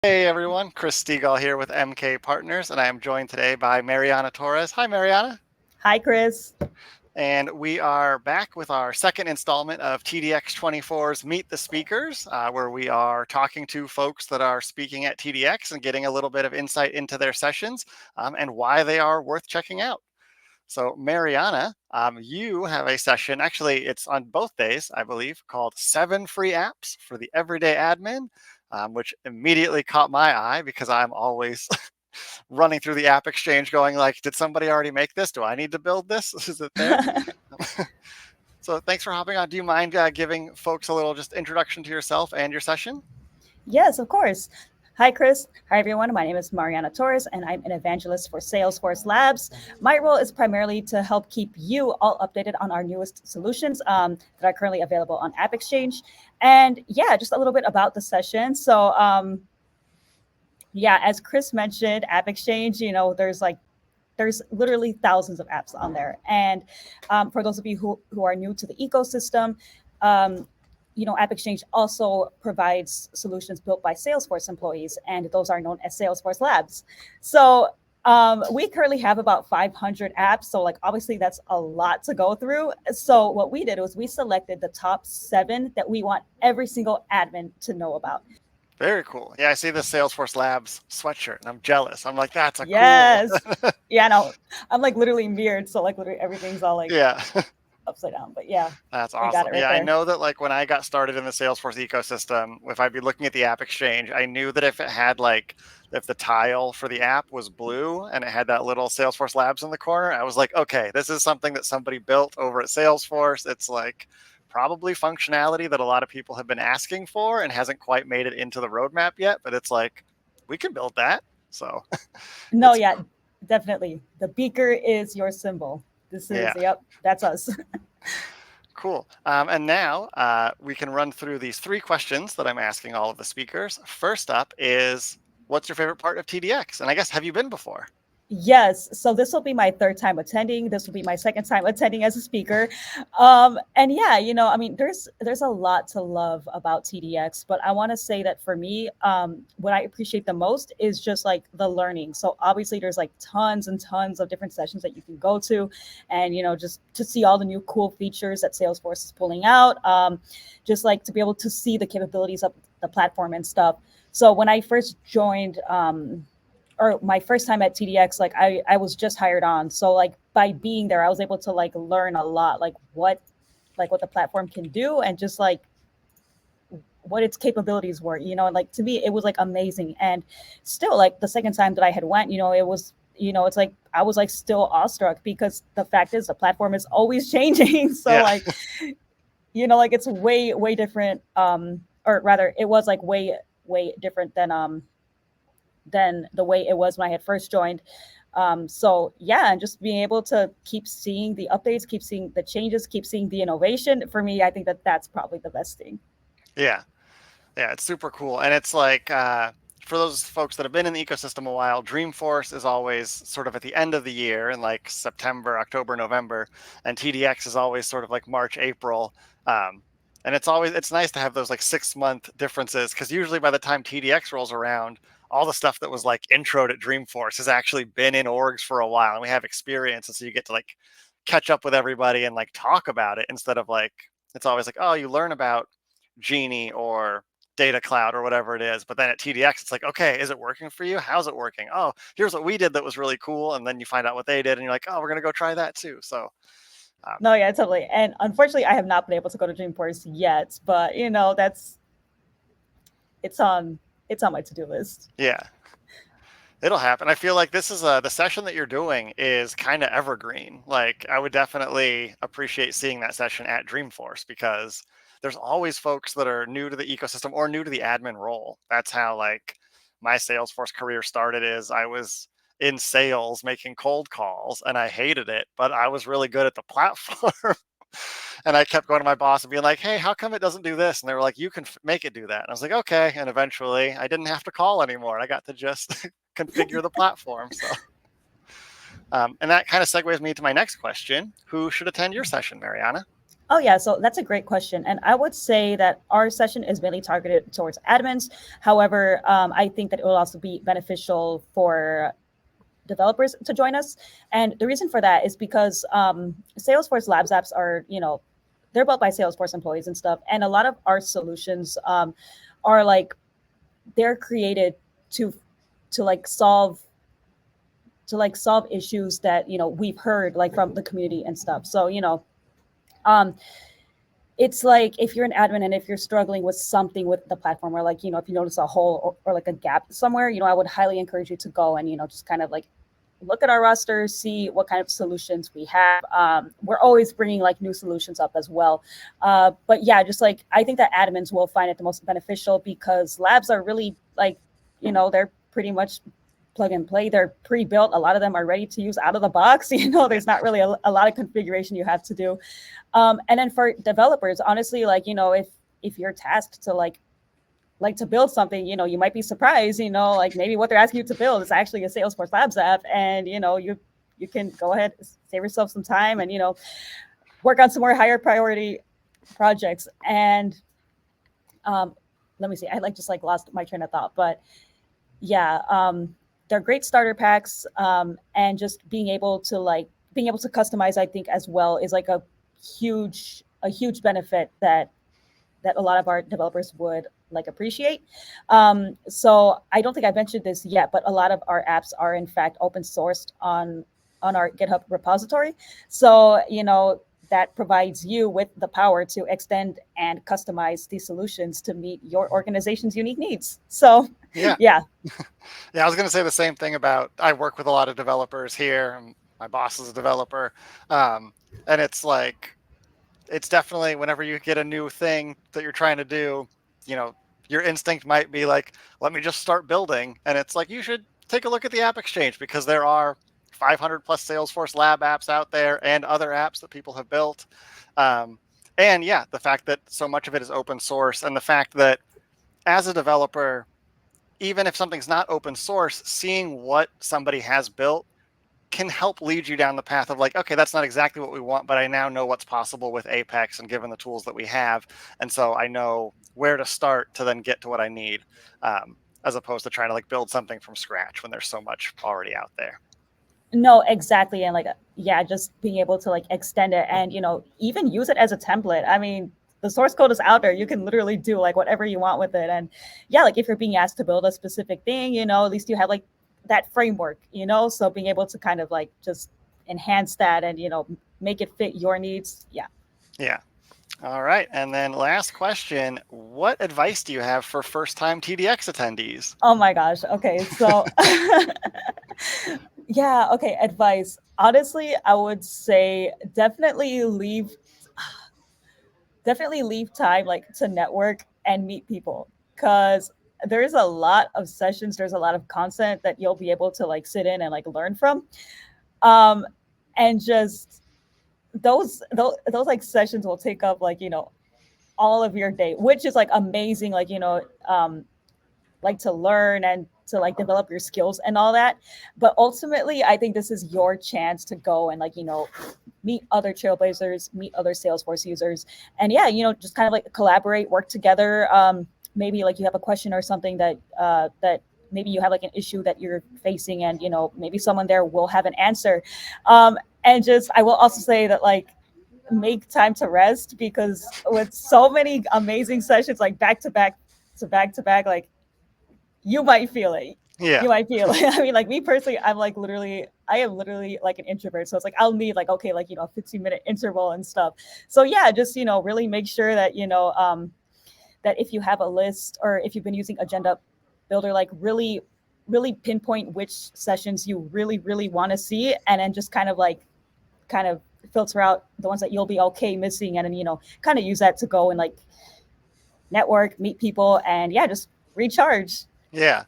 Hey everyone, Chris Stegall here with MK Partners, and I am joined today by Marianna Torres. Hi, Marianna. Hi, Chris. And we are back with our second installment of TDX 24's Meet the Speakers, where we are talking to folks that are speaking at TDX and getting a little bit of insight into their sessions and why they are worth checking out. So, Marianna, you have a session, actually, it's on both days, I believe, called 7 Free Apps for the Everyday Admin, which immediately caught my eye because I'm always running through the app exchange going like, did somebody already make this? Do I need to build this? Is it there? So thanks for hopping on. Do you mind giving folks a little just introduction to yourself and your session? Yes, of course. Hi, Chris. Hi, everyone. My name is Marianna Torres, and I'm an evangelist for Salesforce Labs. My role is primarily to help keep you all updated on our newest solutions that are currently available on App Exchange. And yeah, just a little bit about the session. Yeah, as Chris mentioned, App Exchange, there's literally thousands of apps on there. And for those of you who are new to the ecosystem, um, App Exchange also provides solutions built by Salesforce employees, and those are known as Salesforce Labs. So we currently have about 500 apps. So like, obviously that's a lot to go through. So what we did was we selected the top 7 that we want every single admin to know about. Very cool. Yeah, I see the Salesforce Labs sweatshirt and I'm jealous. I'm like, that's a cool. Yes. Yeah, no, I'm like literally mirrored. So like literally everything's all like Yeah. upside down. But yeah, That's we got awesome. it right Yeah, I there. know that like when I got started in the Salesforce ecosystem, if I'd be looking at the app exchange, I knew that if it had like if the tile for the app was blue and it had that little Salesforce Labs in the corner, I was like, okay, this is something that somebody built over at Salesforce. It's like probably functionality that a lot of people have been asking for and hasn't quite made it into the roadmap yet, but it's like we can build that. So No, it's yeah, definitely. The beaker is your symbol. This yeah. is, yep, that's us. Cool. And now we can run through these 3 questions that I'm asking all of the speakers. First up is, what's your favorite part of TDX? And I guess, have you been before? Yes. So this will be my third time attending. This will be my second time attending as a speaker. And yeah, I mean, there's a lot to love about TDX, but I want to say that for me, what I appreciate the most is just like the learning. So obviously there's like tons and tons of different sessions that you can go to, and just to see all the new cool features that Salesforce is pulling out. Just like to be able to see the capabilities of the platform and stuff. So when I first joined, or my first time at TDX, like I was just hired on. So like by being there, I was able to like learn a lot, like what the platform can do, and just like what its capabilities were, and like to me it was like amazing. And still, like the second time that I had went, it was, it's like I was like still awestruck, because the fact is the platform is always changing. So Yeah. like, like it's way different, or rather it was like way different than the way it was when I had first joined. So yeah, and just being able to keep seeing the updates, keep seeing the changes, keep seeing the innovation. For me, I think that that's probably the best thing. Yeah. Yeah. It's super cool. And it's like, for those folks that have been in the ecosystem a while, Dreamforce is always sort of at the end of the year in like September, October, November, and TDX is always sort of like March, April. Um, and it's nice to have those like 6 month differences because usually by the time TDX rolls around, all the stuff that was like introed at Dreamforce has actually been in orgs for a while and we have experience. And so you get to like catch up with everybody and like talk about it instead of like, it's always like, oh, you learn about Genie or Data Cloud or whatever it is. But then at TDX, it's like, okay, is it working for you? How's it working? Oh, here's what we did that was really cool. And then you find out what they did and you're like, oh, we're going to go try that too. So, No, yeah, totally. And unfortunately, I have not been able to go to Dreamforce yet, but that's it's on it's on my to do list. yeah, it'll happen. I feel like this is the session that you're doing is kind of evergreen. Like, I would definitely appreciate seeing that session at Dreamforce because there's always folks that are new to the ecosystem or new to the admin role. That's how like my Salesforce career started. Is I was in sales making cold calls and I hated it, but I was really good at the platform. And I kept going to my boss and being like, hey, how come it doesn't do this? And they were like, you can make it do that. And I was like, okay. And eventually I didn't have to call anymore. I got to just configure the platform. So, and that kind of segues me to my next question. Who should attend your session, Mariana? Oh yeah, so that's a great question, and I would say that our session is mainly targeted towards admins. However, I think that it will also be beneficial for developers to join us, and the reason for that is because Salesforce Labs apps are, they're built by Salesforce employees and stuff, and a lot of our solutions are like they're created to to like solve solve issues that we've heard like from the community and stuff. So um, it's like if you're an admin and if you're struggling with something with the platform, or like if you notice a hole, or like a gap somewhere, I would highly encourage you to go and just kind of like look at our roster, see what kind of solutions we have. We're always bringing like new solutions up as well. But yeah, just like I think that admins will find it the most beneficial because labs are really like, they're pretty much plug and play. They're pre-built. A lot of them are ready to use out of the box. There's not really a lot of configuration you have to do. And then for developers, honestly, like, if you're tasked to like to build something, you might be surprised, like maybe what they're asking you to build is actually a Salesforce Labs app. And, you can go ahead, save yourself some time and, work on some more higher priority projects. And let me see, I like just like lost my train of thought, but yeah, they're great starter packs. And just being able to customize, I think as well is like a huge benefit that a lot of our developers would like appreciate. So I don't think I mentioned this yet, but a lot of our apps are in fact open sourced on our GitHub repository. So that provides you with the power to extend and customize these solutions to meet your organization's unique needs. So Yeah. yeah. Yeah, I was going to say the same thing about I work with a lot of developers here. And my boss is a developer. And it's like, it's definitely whenever you get a new thing that you're trying to do, you know, your instinct might be like, let me just start building. And it's like, you should take a look at the App Exchange because there are 500 plus Salesforce Lab apps out there and other apps that people have built. Um, and yeah, the fact that so much of it is open source and the fact that as a developer, even if something's not open source, seeing what somebody has built can help lead you down the path of like, okay, that's not exactly what we want, but I now know what's possible with Apex and given the tools that we have. And so I know where to start to then get to what I need, as opposed to trying to like build something from scratch when there's so much already out there. No, exactly. And like, yeah, just being able to like extend it and, even use it as a template. I mean, the source code is out there. You can literally do like whatever you want with it. And yeah, like if you're being asked to build a specific thing, at least you have like that framework, so being able to kind of like just enhance that and, make it fit your needs. Yeah. Yeah. All right. And then last question, what advice do you have for first time TDX attendees? Oh my gosh. Okay. So, yeah. Okay. Advice. Honestly, I would say definitely leave time like to network and meet people because there's a lot of sessions, there's a lot of content that you'll be able to like sit in and like learn from. um and just those like sessions will take up like all of your day, which is like amazing, like like to learn and to like develop your skills and all that. But ultimately, I think this is your chance to go and like, meet other trailblazers, meet other Salesforce users. And yeah, just kind of like collaborate, work together. Maybe like you have a question or something that maybe you have like an issue that you're facing and, maybe someone there will have an answer. And just, I will also say that like, make time to rest because with so many amazing sessions, like back to back to back to back, like you might feel it. Yeah. You might feel it. I mean, like me personally, I am literally like an introvert. So it's like, I'll need like, okay, like, a 15-minute interval and stuff. So yeah, just, really make sure that, that if you have a list or if you've been using Agenda Builder, like really pinpoint which sessions you really, really want to see. And then just kind of filter out the ones that you'll be okay missing. And then, kind of use that to go and like network, meet people, and yeah, just recharge. Yeah.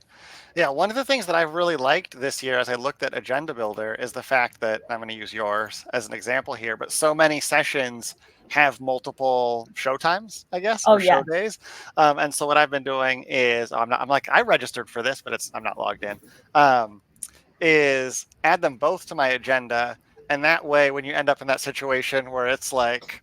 Yeah, one of the things that I've really liked this year as I looked at Agenda Builder is the fact that I'm going to use yours as an example here, but so many sessions have multiple show times, I guess, Oh or show yeah. days. And so what I've been doing is I'm like, I registered for this, but I'm not logged in. Is add them both to my agenda. And that way, when you end up in that situation where it's like,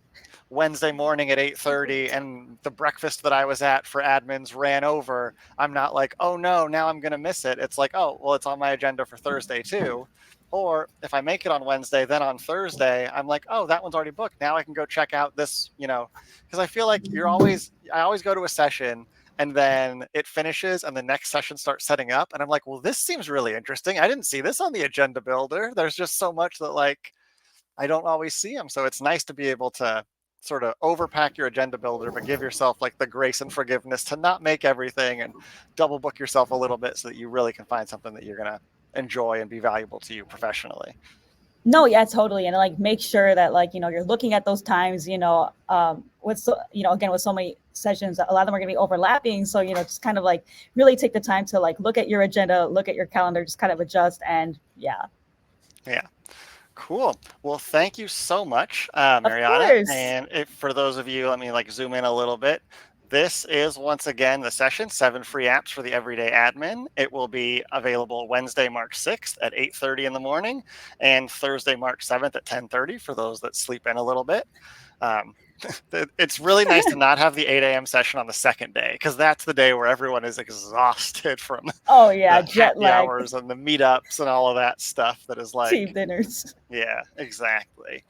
Wednesday morning at 8:30 and the breakfast that I was at for admins ran over, I'm not like, oh no, now I'm going to miss it. It's like, oh, well, it's on my agenda for Thursday too. Or if I make it on Wednesday, then on Thursday, I'm like, oh, that one's already booked. Now I can go check out this, because I feel like I always go to a session and then it finishes and the next session starts setting up. And I'm like, well, this seems really interesting. I didn't see this on the agenda builder. There's just so much that like I don't always see them. So it's nice to be able to sort of overpack your agenda builder, but give yourself like the grace and forgiveness to not make everything and double book yourself a little bit so that you really can find something that you're going to enjoy and be valuable to you professionally. No, yeah, totally. And like make sure that like, you're looking at those times, with so, again, with so many sessions, a lot of them are going to be overlapping. So, just kind of like really take the time to like look at your agenda, look at your calendar, just kind of adjust. And yeah. Yeah. Cool. Well, thank you so much, Of Marianna. course. And if, for those of you, let me like zoom in a little bit. This is once again the session, 7 free apps for the everyday admin. It will be available Wednesday, March 6th at 8:30 in the morning and Thursday, March 7th at 10:30 for those that sleep in a little bit. Um, it's really nice to not have the 8 a.m. session on the second day because that's the day where everyone is exhausted from Oh yeah, the jet happy lag, hours and the meetups and all of that stuff that is like, team dinners. yeah, exactly.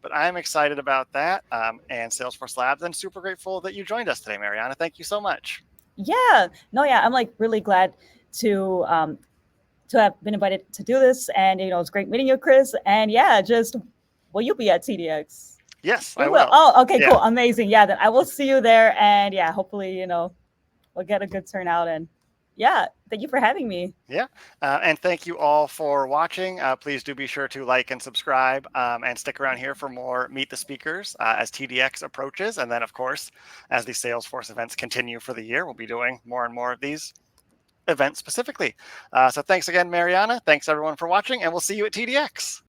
But I'm excited about that and Salesforce Labs, and super grateful that you joined us today, Marianna. Thank you so much. Yeah. No, yeah, I'm like really glad to have been invited to do this. And it's great meeting you, Chris. And yeah, just will you be at TDX? Yes, We I will. will. Oh, okay, Yeah. cool. Amazing. Yeah, then I will see you there. And yeah, hopefully, we'll get a good turnout. And yeah, thank you for having me. Yeah. And thank you all for watching. Please do be sure to like and subscribe and stick around here for more Meet the Speakers as TDX approaches. And then, of course, as the Salesforce events continue for the year, we'll be doing more and more of these events specifically. So thanks again, Marianna. Thanks, everyone, for watching, and we'll see you at TDX.